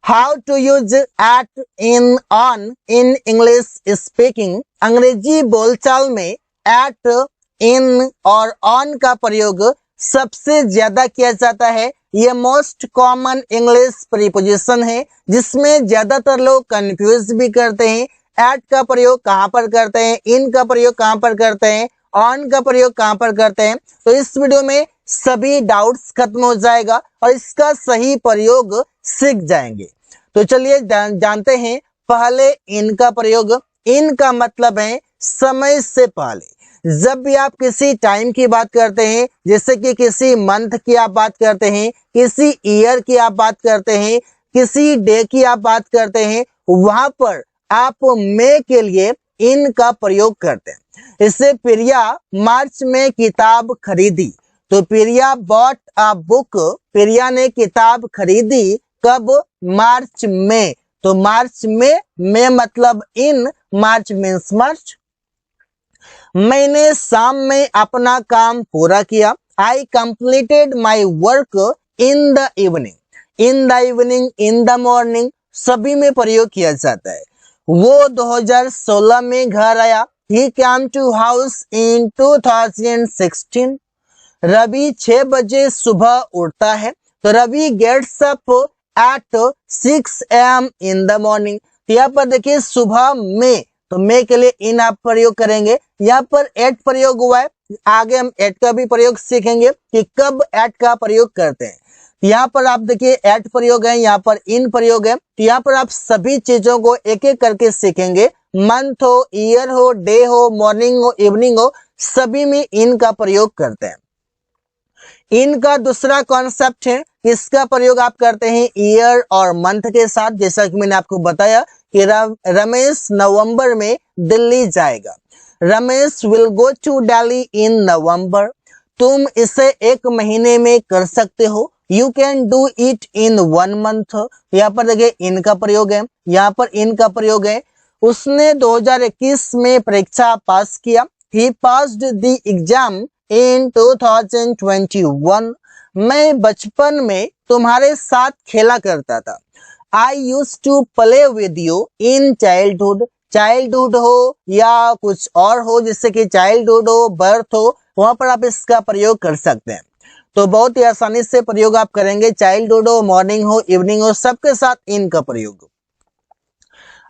How to use at in on in English speaking. अंग्रेजी बोलचाल में एट, इन और ऑन का प्रयोग सबसे ज्यादा किया जाता है। ये मोस्ट कॉमन इंग्लिश प्रीपोजिशन है जिसमें ज्यादातर लोग कंफ्यूज भी करते हैं। एट का प्रयोग कहाँ पर करते हैं, इन का प्रयोग कहाँ पर करते हैं, ऑन का प्रयोग कहाँ पर करते हैं। तो इस वीडियो में सभी डाउट्स खत्म हो जाएगा और इसका सही प्रयोग सीख जाएंगे। तो चलिए जानते हैं पहले इन का प्रयोग। इन का मतलब है समय से पहले। जब भी आप किसी टाइम की बात करते हैं, जैसे कि किसी मंथ की आप बात करते हैं, किसी ईयर की आप बात करते हैं, किसी डे की आप बात करते हैं, वहां पर आप मे के लिए इन का प्रयोग करते हैं। इससे प्रिया मार्च में किताब खरीदी, तो प्रिया बॉट अ बुक। प्रिया ने किताब खरीदी कब, मार्च में। तो मार्च में, मे मतलब इन, मार्च मीन्स मार्च। मैंने शाम में अपना काम पूरा किया। I completed my work in the evening. In the evening, in the morning सभी में प्रयोग किया जाता है। वो 2016 में घर आया। He came to house in 2016। Ravi 6 बजे सुबह उठता है, तो Ravi gets up at 6 AM in the morning. यहाँ पर देखिए सुबह में, तो मे के लिए इन आप प्रयोग करेंगे। यहाँ पर एट प्रयोग हुआ है, आगे हम एट का भी प्रयोग सीखेंगे कि कब एट का प्रयोग करते हैं। यहाँ पर आप देखिए एट प्रयोग है, यहाँ पर इन प्रयोग है। तो यहाँ पर आप सभी चीजों को एक एक करके सीखेंगे। मंथ हो, ईयर हो, डे हो, मॉर्निंग हो, इवनिंग हो, सभी में इन का प्रयोग करते हैं। इन का दूसरा कॉन्सेप्ट है, इसका प्रयोग आप करते हैं ईयर और मंथ के साथ। जैसा कि मैंने आपको बताया कि रमेश नवंबर में दिल्ली जाएगा। Ramesh will go to Delhi in November. तुम इसे 1 महीने में कर सकते हो। You can do it in 1 month। यहाँ पर देखिए इन का प्रयोग है, यहाँ पर इन का प्रयोग है। उसने 2021 में परीक्षा पास किया। He passed the exam in 2021। मैं बचपन में तुम्हारे साथ खेला करता था। I used to play with you in childhood. Childhood हो या कुछ और हो, जिससे कि चाइल्डहुड हो, बर्थ हो, वहां पर आप इसका प्रयोग कर सकते हैं। तो बहुत ही आसानी से प्रयोग आप करेंगे। चाइल्डहुड हो, मॉर्निंग हो, इवनिंग हो, सबके साथ इन का प्रयोग।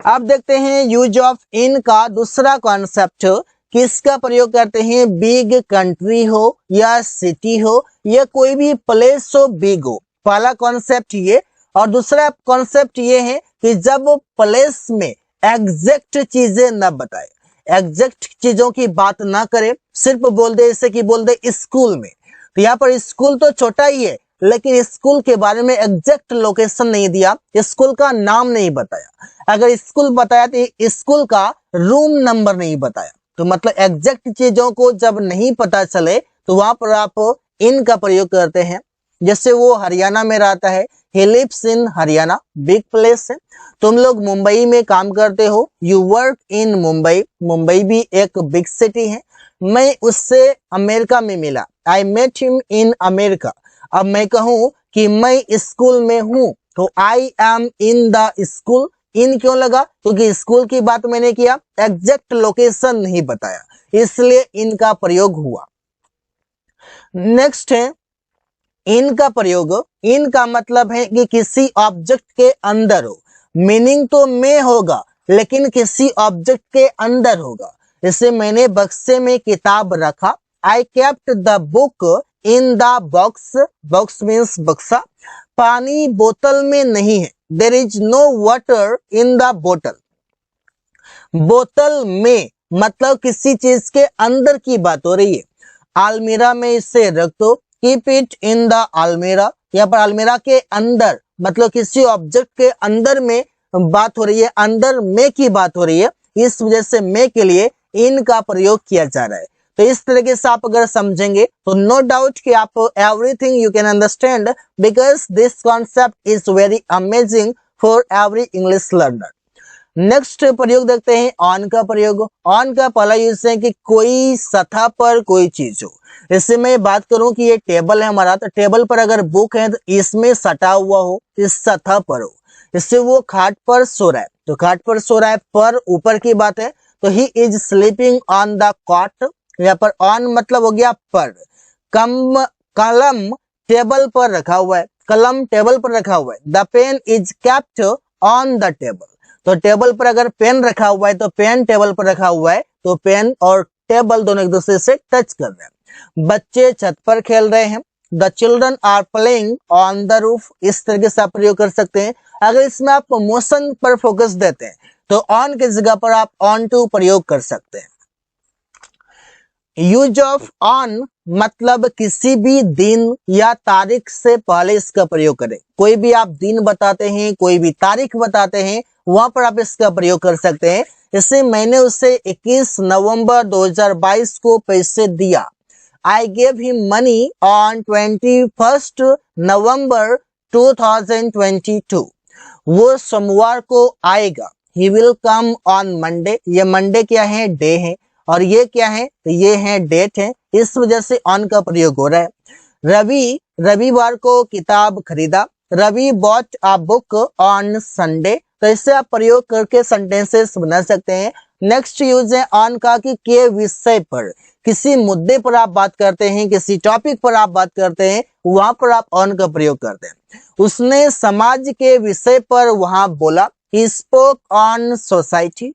अब देखते हैं यूज ऑफ इन का दूसरा कॉन्सेप्ट। किसका प्रयोग करते हैं, बिग कंट्री हो या सिटी हो या कोई भी प्लेस हो, बिग हो। पहला कॉन्सेप्ट ये, और दूसरा कॉन्सेप्ट ये है कि जब प्लेस में एग्जैक्ट चीजें न बताए, एग्जैक्ट चीजों की बात ना करे, सिर्फ बोल दे, जैसे कि बोल दे स्कूल में। तो यहाँ पर स्कूल तो छोटा ही है, लेकिन स्कूल के बारे में एग्जैक्ट लोकेशन नहीं दिया, स्कूल का नाम नहीं बताया। अगर स्कूल बताया तो स्कूल का रूम नंबर नहीं बताया। तो मतलब एग्जैक्ट चीजों को जब नहीं पता चले तो वहां पर आप इन का प्रयोग करते हैं। जैसे वो हरियाणा में रहता है, he lives in Haryana, big place है। तुम लोग मुंबई में काम करते हो, you work in Mumbai. Mumbai भी एक बिग सिटी है। मैं उससे अमेरिका में मिला, I met him in America. अब मैं कहूं कि मैं स्कूल में हूं, तो I am in the school. In क्यों लगा, क्योंकि स्कूल की बात मैंने किया, एग्जैक्ट लोकेशन नहीं बताया, इसलिए इनका प्रयोग हुआ। नेक्स्ट है इन का प्रयोग। इन का मतलब है कि किसी ऑब्जेक्ट के अंदर हो। मीनिंग तो में होगा, लेकिन किसी ऑब्जेक्ट के अंदर होगा। जैसे मैंने बक्से में किताब रखा, I kept the book in the box. Box means बक्सा। पानी बोतल में नहीं है, there is no water in the बोतल। बोतल में मतलब किसी चीज के अंदर की बात हो रही है। अलमीरा में इसे रख दो, कीप इट इन द अलमीरा। यहाँ पर अलमीरा के अंदर मतलब किसी ऑब्जेक्ट के अंदर में बात हो रही है, अंदर में की बात हो रही है, इस वजह से में के लिए इन का प्रयोग किया जा रहा है। तो इस तरीके से आप अगर समझेंगे तो नो डाउट कि आप everything you can understand, because this concept is very amazing for every English learner. Next प्रयोग देखते हैं ऑन का प्रयोग। ऑन का पहला यूज है कि कोई सतह पर कोई चीज हो। इससे मैं बात करूं कि ये टेबल है हमारा, तो टेबल पर अगर बुक है तो इसमें सटा हुआ हो, इस सतह पर हो। इससे वो खाट पर सो रहा है, तो खाट पर सो रहा है, पर ऊपर की बात है, तो he is sleeping on the cot. यहाँ पर ऑन मतलब हो गया पर। कलम टेबल पर रखा हुआ है, कलम टेबल पर रखा हुआ है। The pen is kept on the table, तो टेबल पर अगर पेन रखा हुआ है तो पेन टेबल पर रखा हुआ है, तो पेन और टेबल दोनों एक दूसरे से टच कर रहे हैं। बच्चे छत पर खेल रहे हैं। The children are playing on the roof, इस तरीके से आप प्रयोग कर सकते हैं। अगर इसमें आप मोशन पर फोकस देते हैं तो ऑन की जगह पर आप ऑन टू प्रयोग कर सकते हैं। यूज ऑफ ऑन मतलब किसी भी दिन या तारीख से पहले इसका प्रयोग करें। कोई भी आप दिन बताते हैं, कोई भी तारीख बताते हैं, वहां पर आप इसका प्रयोग कर सकते हैं। जैसे मैंने उसे 21 नवंबर 2022 को पैसे दिया। I gave him money on 21st November 2022। वो सोमवार को आएगा। He will come on Monday। ये मंडे क्या है? डे है। और ये क्या है? तो ये है डेट है। इस वजह से ऑन का प्रयोग हो रहा है। रवि रविवार को किताब खरीदा। Ravi bought a book on Sunday. तो इससे आप प्रयोग करके सेंटेंसेस बना सकते हैं। नेक्स्ट यूज है ऑन का कि के विषय पर, किसी मुद्दे पर आप बात करते हैं, किसी टॉपिक पर आप बात करते हैं, वहां पर आप ऑन का प्रयोग करते हैं। उसने समाज के विषय पर वहां बोला। He spoke on society.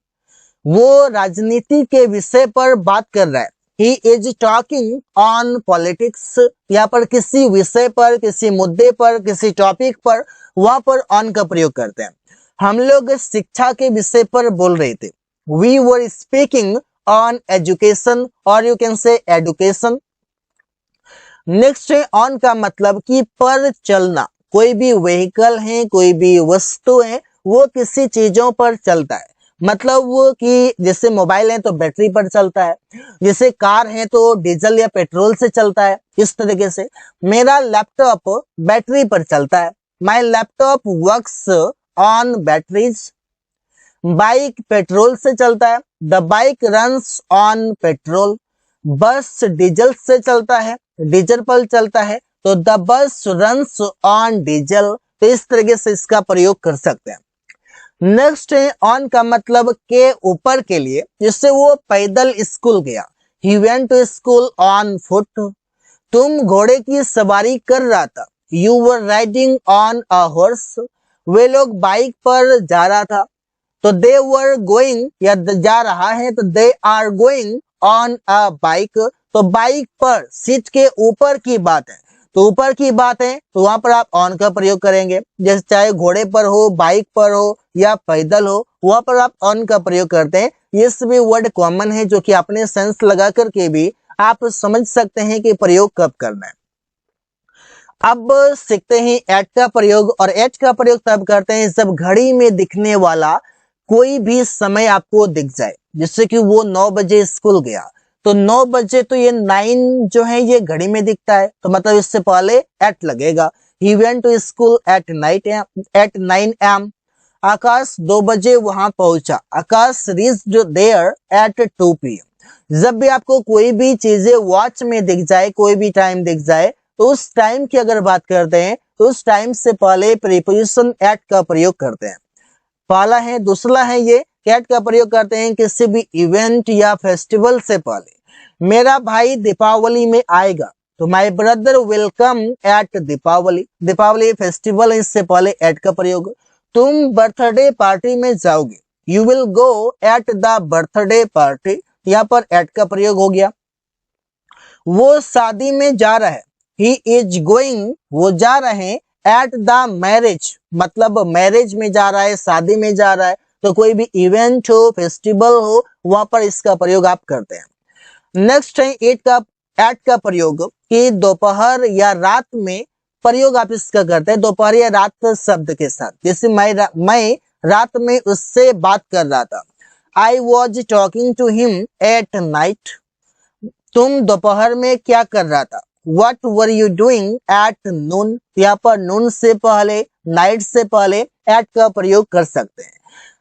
वो राजनीति के विषय पर बात कर रहा है। He is talking on politics. यहाँ पर किसी विषय पर, किसी मुद्दे पर, किसी टॉपिक पर, वहां पर ऑन का प्रयोग करते हैं। हम लोग शिक्षा के विषय पर बोल रहे थे। We were speaking on education, और you can say education. Next है ऑन का मतलब कि पर चलना। कोई भी व्हीकल है, कोई भी वस्तु है, वो किसी चीजों पर चलता है। मतलब वो कि जैसे मोबाइल है तो बैटरी पर चलता है, जैसे कार है तो डीजल या पेट्रोल से चलता है। इस तरीके से मेरा लैपटॉप बैटरी पर चलता है। My laptop works on batteries. Bike petrol से चलता है। The bike runs on petrol. बस डीजल से चलता है, डीजल पर चलता है, तो the bus runs on diesel. तो इस तरीके से इसका प्रयोग कर सकते हैं। नेक्स्ट है ऑन का मतलब के ऊपर के लिए, जिससे वो पैदल स्कूल गया। He went to school on foot. तुम घोड़े की सवारी कर रहा था। You were riding on a horse. वे लोग बाइक पर जा रहा था, तो दे वर गोइंग, या जा रहा है तो they are going on a bike. तो बाइक पर, सीट के ऊपर की बात है, तो ऊपर की बात है तो वहां पर आप ऑन का प्रयोग करेंगे। जैसे चाहे घोड़े पर हो, बाइक पर हो या पैदल हो, वहां पर आप ऑन का प्रयोग करते हैं। ये सभी वर्ड कॉमन है जो कि आपने सेंस लगा करके भी आप समझ सकते हैं कि प्रयोग कब करना है। अब सीखते हैं एट का प्रयोग। और एट का प्रयोग तब करते हैं जब घड़ी में दिखने वाला कोई भी समय आपको दिख जाए। जिससे कि वो 9 बजे स्कूल गया, तो 9 बजे तो ये 9 जो है ये घड़ी में दिखता है, तो मतलब इससे पहले एट लगेगा। He went to school at 9 AM। Akash 2 बजे वहां पहुंचा। Akash reached there at 2 PM। जब भी आपको कोई भी चीजें वॉच में दिख जाए, कोई भी टाइम दिख जाए, तो उस टाइम की अगर बात करते हैं तो उस टाइम से पहले प्रीपोजिशन एट का प्रयोग करते हैं। पहला है। दूसरा है ये एट का प्रयोग करते हैं किसी भी इवेंट या फेस्टिवल से पहले। मेरा भाई दीपावली में आएगा, तो my brother will come at Deepawali. Deepawali festival है, इससे पहले एट का प्रयोग। तुम बर्थडे पार्टी में जाओगे। You will go at the birthday party. यहाँ पर एट का प्रयोग हो गया। वो शादी में जा रहा है। ही इज गोइंग, वो जा रहे हैं। एट द मैरिज मतलब मैरिज में जा रहा है, शादी में जा रहा है। तो कोई भी इवेंट हो, फेस्टिवल हो, वहां पर इसका प्रयोग आप करते हैं। नेक्स्ट है एट का प्रयोग कि दोपहर या रात में प्रयोग आप इसका करते हैं। दोपहर या रात शब्द के साथ। जैसे मैं रात में उससे बात कर रहा था। I was talking to him at night. तुम दोपहर में क्या कर रहा था। What were you doing at noon? यहाँ पर नून से पहले, नाइट से पहले एट का प्रयोग कर सकते हैं।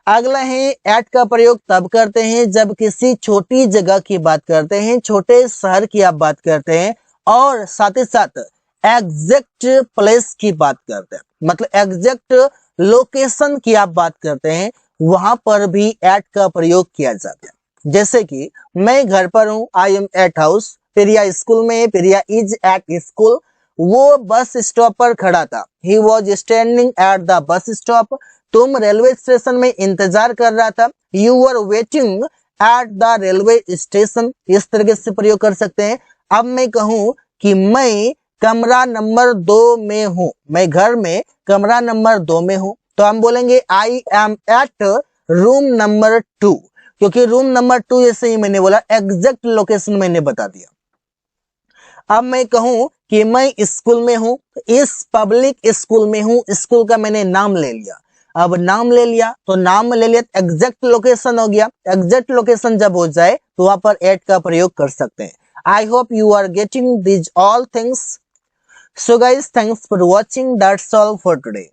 अगला है एट का प्रयोग तब करते हैं जब किसी छोटी जगह की बात करते हैं, छोटे शहर की आप बात करते हैं, और साथ ही साथ एग्जैक्ट प्लेस की बात करते हैं। मतलब एग्जैक्ट लोकेशन की आप बात करते हैं, वहां पर भी एट का प्रयोग किया जाता है। जैसे कि मैं घर पर हूं, I am at house, Priya school में, प्रिया इज एट स्कूल। वो बस स्टॉप पर खड़ा था, he was standing at the bus stop. तुम रेलवे स्टेशन में इंतजार कर रहा था, you were waiting at the railway station. इस तरीके से प्रयोग कर सकते हैं। अब मैं कहूं कि मैं कमरा नंबर 2 में हूं, मैं घर में कमरा नंबर 2 में हूं, तो हम बोलेंगे आई एम एट रूम नंबर 2, क्योंकि रूम नंबर 2 जैसे ही मैंने बोला एग्जैक्ट लोकेशन मैंने बता दिया। अब मैं कहूं कि मैं स्कूल में हूं, इस पब्लिक स्कूल में हूं, स्कूल का मैंने नाम ले लिया। अब नाम ले लिया तो नाम ले लिया, एग्जैक्ट लोकेशन हो गया। एग्जैक्ट लोकेशन जब हो जाए तो वहां पर एट का प्रयोग कर सकते हैं। I hope you are getting this all things. So guys, thanks for watching. That's all for today.